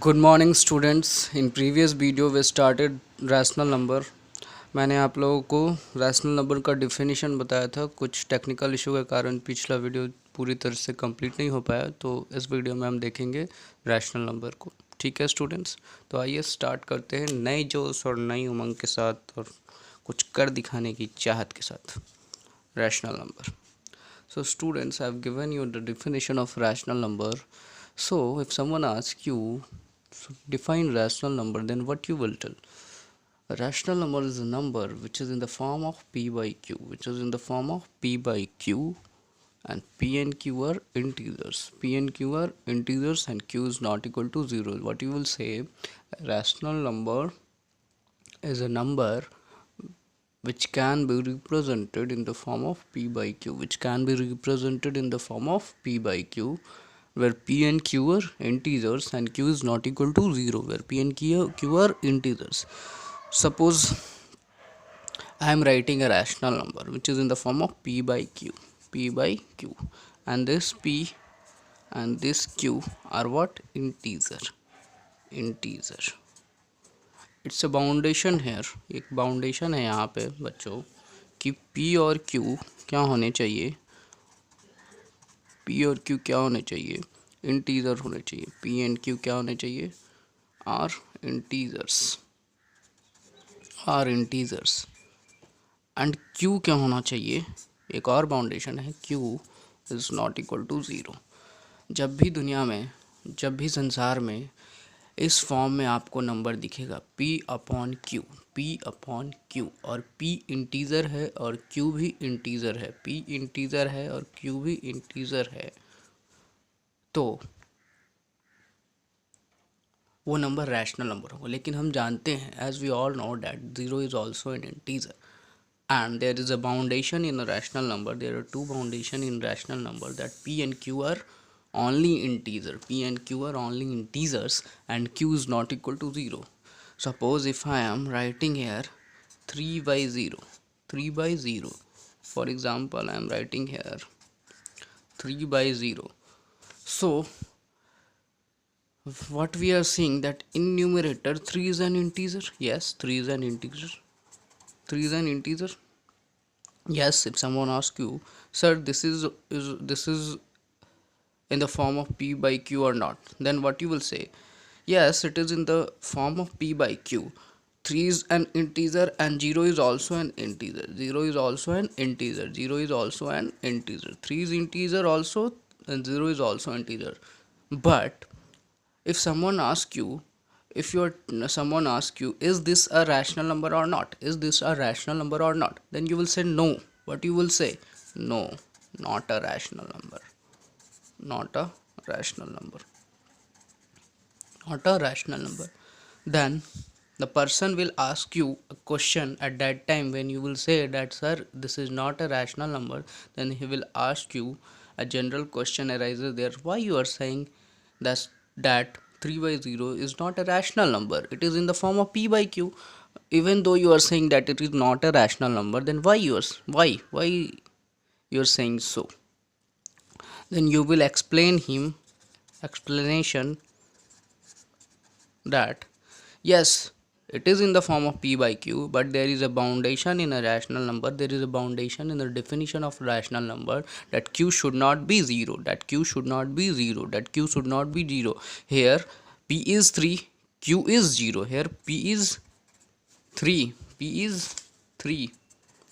Good morning students. In previous video way started rational number. मैंने आप लोगों को रैशनल नंबर का डिफिनीशन बताया था। कुछ टेक्निकल इशू के कारण पिछला वीडियो पूरी तरह से कंप्लीट नहीं हो पाया, तो इस वीडियो में हम देखेंगे रैशनल नंबर को। ठीक है स्टूडेंट्स, तो आइए स्टार्ट करते हैं नई जोश और नई उमंग के साथ और कुछ कर दिखाने की चाहत के साथ। Rational number. So students, I have given you the definition of rational number. So if someone asks you define rational number, then what you will tell? A rational number is a number which is in the form of p by q, which is in the form of p by q, and p and q are integers. P and q are integers and q is not equal to 0. What you will say, a rational number is a number which can be represented in the form of p by q, which can be represented in the form of p by q, where p and q are integers and q is not equal to 0, where p and q are integers. Suppose I am writing a rational number which is in the form of p by q, and this p and this q are what? Integer. It's a boundation here, एक boundation है यहाँ पे बच्चों कि P और Q क्या होने चाहिए, P और Q क्या होने चाहिए, इंटीजर होने चाहिए। P एंड Q क्या होने चाहिए, आर इंटीजर्स एंड Q क्या होना चाहिए, एक और बाउंडेशन है, Q is not equal to 0। जब भी दुनिया में, जब भी संसार में इस फॉर्म में आपको नंबर दिखेगा P अपॉन Q, और P इंटीज़र है और Q भी इंटीज़र है, P इंटीज़र है और Q भी इंटीज़र है, तो वो नंबर रैशनल नंबर होगा। लेकिन हम जानते हैं, as we all know that 0 is also an integer and there is a boundation in a rational number. There are two boundation in rational number, that P and Q are only integer. P and Q are only integers and Q is not equal to 0. Suppose if I am writing here 3 by 0, for example I am writing here 3 by 0. So what we are seeing, that in numerator 3 is an integer. Yes, 3 is an integer. Yes, if someone asks you, sir, this is in the form of P by Q or not, then what you will say? Yes, it is in the form of P by Q. 3 is an integer and 0 is also an integer. 0 is also an integer. 0 is also an integer. 3 is integer also and 0 is also integer. But if someone asks you, someone asks you, is this a rational number or not, is this a rational number or not, then you will say no. What you will say? No, not a rational number, not a rational number, not a rational number. Then the person will ask you a question at that time. When you will say that, sir, this is not a rational number, then he will ask you, a general question arises there, why you are saying that 3 by 0 is not a rational number, it is in the form of P by Q. Even though you are saying that it is not a rational number, then why you are saying so? Then you will explain him explanation that yes, it is in the form of P by Q, but there is a boundation in a rational number, there is a boundation in the definition of rational number, that Q should not be 0, that Q should not be 0, that Q should not be 0. Here P is 3, Q is 0. Here P is 3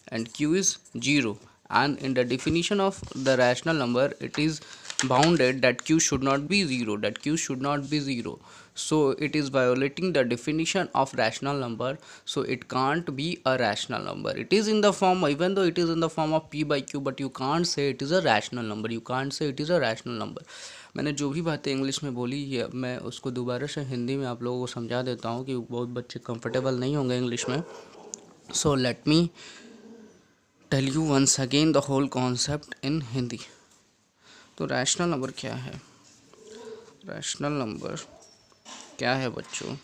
and Q is 0, and in the definition of the rational number it is bounded that Q should not be 0, that Q should not be 0. So it is violating the definition of rational number, so it can't be a rational number. It is in the form, even though it is in the form of P by Q, but you can't say it is a rational number, you can't say it is a rational number. मैंने जो भी बातें English में बोली है, मैं उसको दोबारा से हिंदी में आप लोगों को समझा देता हूँ कि बहुत बच्चे कंफर्टेबल नहीं होंगे इंग्लिश में. So let me tell you once again the whole concept in Hindi. तो रैशनल नंबर क्या है? रैशनल नंबर क्या है बच्चों?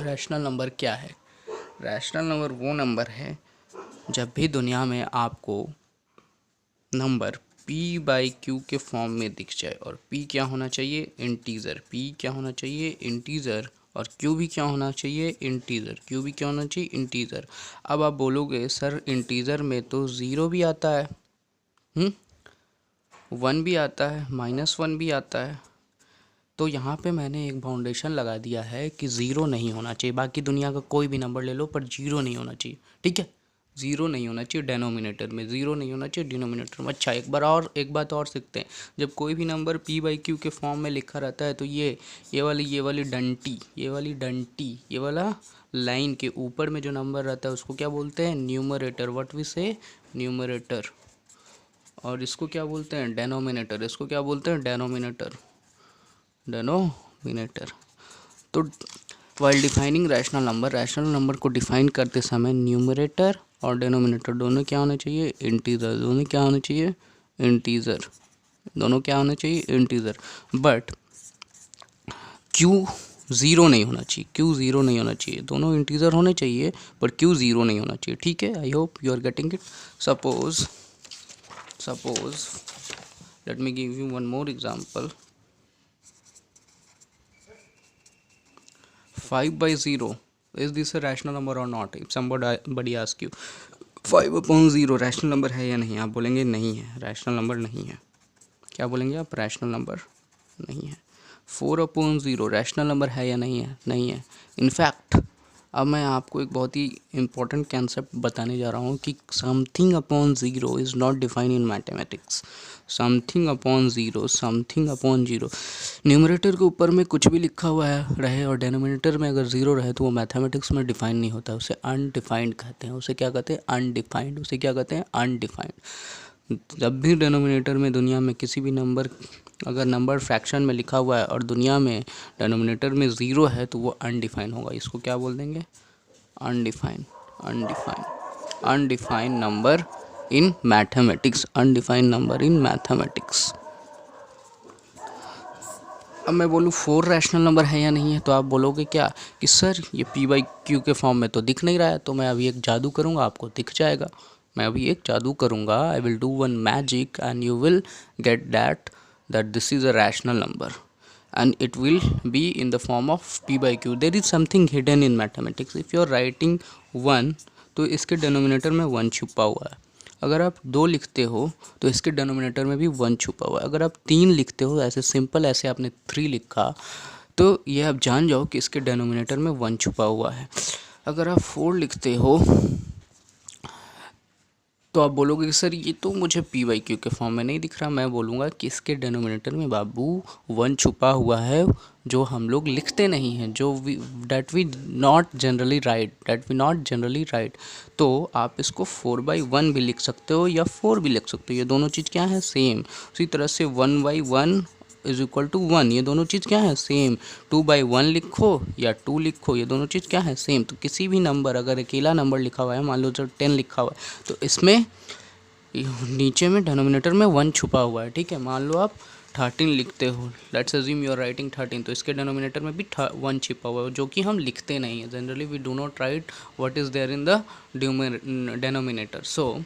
रैशनल नंबर क्या है? रैशनल नंबर वो नंबर है जब भी दुनिया में आपको नंबर पी बाई क्यू के फॉर्म में दिख जाए, और पी क्या होना चाहिए, इंटीजर, पी क्या होना चाहिए, इंटीजर, और क्यू भी क्या होना चाहिए, इंटीजर, क्यू भी क्या होना चाहिए, इंटीजर। अब आप बोलोगे सर इंटीजर में तो ज़ीरो भी आता है, 1 भी आता है, -1 भी आता है, तो यहाँ पे मैंने एक फाउंडेशन लगा दिया है कि ज़ीरो नहीं होना चाहिए। बाकी दुनिया का कोई भी नंबर ले लो पर ज़ीरो नहीं होना चाहिए, ठीक है, ज़ीरो नहीं होना चाहिए डेनोमिनेटर में, ज़ीरो नहीं होना चाहिए डिनोमिनेटर में। अच्छा, एक बात और सीखते हैं, जब कोई भी नंबर पी बाई क्यू के फॉर्म में लिखा रहता है तो ये वाली डंटी, ये वाला लाइन के ऊपर में जो नंबर रहता है उसको क्या बोलते हैं, न्यूमरेटर, व्हाट वी से, न्यूमरेटर। और इसको क्या बोलते हैं, डेनोमिनेटर, इसको क्या बोलते हैं, डेनोमिनेटर। तो वाइल डिफाइनिंग रैशनल नंबर को डिफाइन करते समय न्यूमरेटर और डेनोमिनेटर दोनों क्या होने चाहिए, इंटीजर, दोनों क्या होने चाहिए, इंटीजर, दोनों क्या होने चाहिए, इंटीजर। बट क्यू ज़ीरो नहीं होना चाहिए, क्यू ज़ीरो नहीं होना चाहिए, दोनों इंटीजर होने चाहिए पर क्यू ज़ीरो नहीं होना चाहिए, ठीक है। I hope you are getting it. Suppose let me give you one more example. 5/0, is this a rational number or not? If somebody ask you 5/0 rational number है या नहीं, आप बोलेंगे नहीं है, रैशनल नंबर नहीं है। क्या बोलेंगे आप, रैशनल नंबर नहीं है। 4/0 रैशनल नंबर है या नहीं है, नहीं है। इनफैक्ट अब मैं आपको एक बहुत ही इम्पोर्टेंट कंसेप्ट बताने जा रहा हूँ कि something upon zero is not defined in mathematics. Something upon zero, numerator के ऊपर में कुछ भी लिखा हुआ है रहे और डेनोमिनेटर में अगर ज़ीरो रहे तो वो मैथमेटिक्स में डिफाइन नहीं होता, उसे अनडिफाइंड कहते हैं। उसे क्या कहते हैं, अनडिफाइंड, उसे क्या कहते हैं, अनडिफाइंड। जब भी डेनोमिनेटर में दुनिया में किसी भी नंबर, अगर नंबर फ्रैक्शन में लिखा हुआ है और दुनिया में डेनोमिनेटर में ज़ीरो है तो वो अनडिफाइन होगा। इसको क्या बोल देंगे, undefined, undefined number in mathematics, undefined number in mathematics. अब मैं बोलूँ 4 रैशनल नंबर है या नहीं है, तो आप बोलोगे क्या कि सर ये पी बाई क्यू के फॉर्म में तो दिख नहीं रहा है, तो मैं अभी एक जादू करूँगा, आपको दिख जाएगा। मैं अभी एक जादू करूँगा, I will do one magic and you will get that this is a rational number and it will be in the form of p by q. there is something hidden in mathematics. if you are writing 1 तो इसके denominator में 1 छुपा हुआ है। अगर आप 2 लिखते हो तो इसके डिनोमिनेटर में भी 1 छुपा हुआ है। अगर आप 3 लिखते हो, ऐसे सिंपल ऐसे आपने 3 लिखा, तो ये आप जान जाओ कि इसके डिनोमिनेटर में 1 छुपा हुआ है। अगर आप 4 लिखते हो तो आप बोलोगे कि सर ये तो मुझे पी बाई क्यू के फॉर्म में नहीं दिख रहा। मैं बोलूँगा कि इसके डिनोमिनेटर में बाबू 1 छुपा हुआ है, जो हम लोग लिखते नहीं हैं, जो that we not generally write. तो आप इसको 4/1 भी लिख सकते हो या 4 भी लिख सकते हो, ये दोनों चीज़ क्या है, सेम। उसी तरह से 1/1 इज इक्वल टू 1, ये दोनों चीज़ क्या है, सेम। 2/1 लिखो या 2 लिखो, ये दोनों चीज़ क्या है, सेम। तो किसी भी नंबर, अगर अकेला नंबर लिखा हुआ है, मान लो जब 10 लिखा हुआ है, तो इसमें नीचे में डिनोमिनेटर में 1 छुपा हुआ है, ठीक है। मान लो आप 13 लिखते हो, let's assume you are writing 13, तो इसके डिनोमिनेटर में भी 1 छिपा हुआ है, जो कि हम लिखते नहीं हैं। Generally we do not write what is there in the denominator. So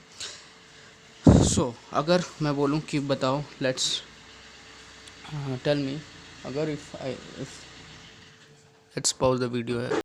अगर मैं बोलूँ कि बताओ, टेल मी, अगर if let's pause the video है।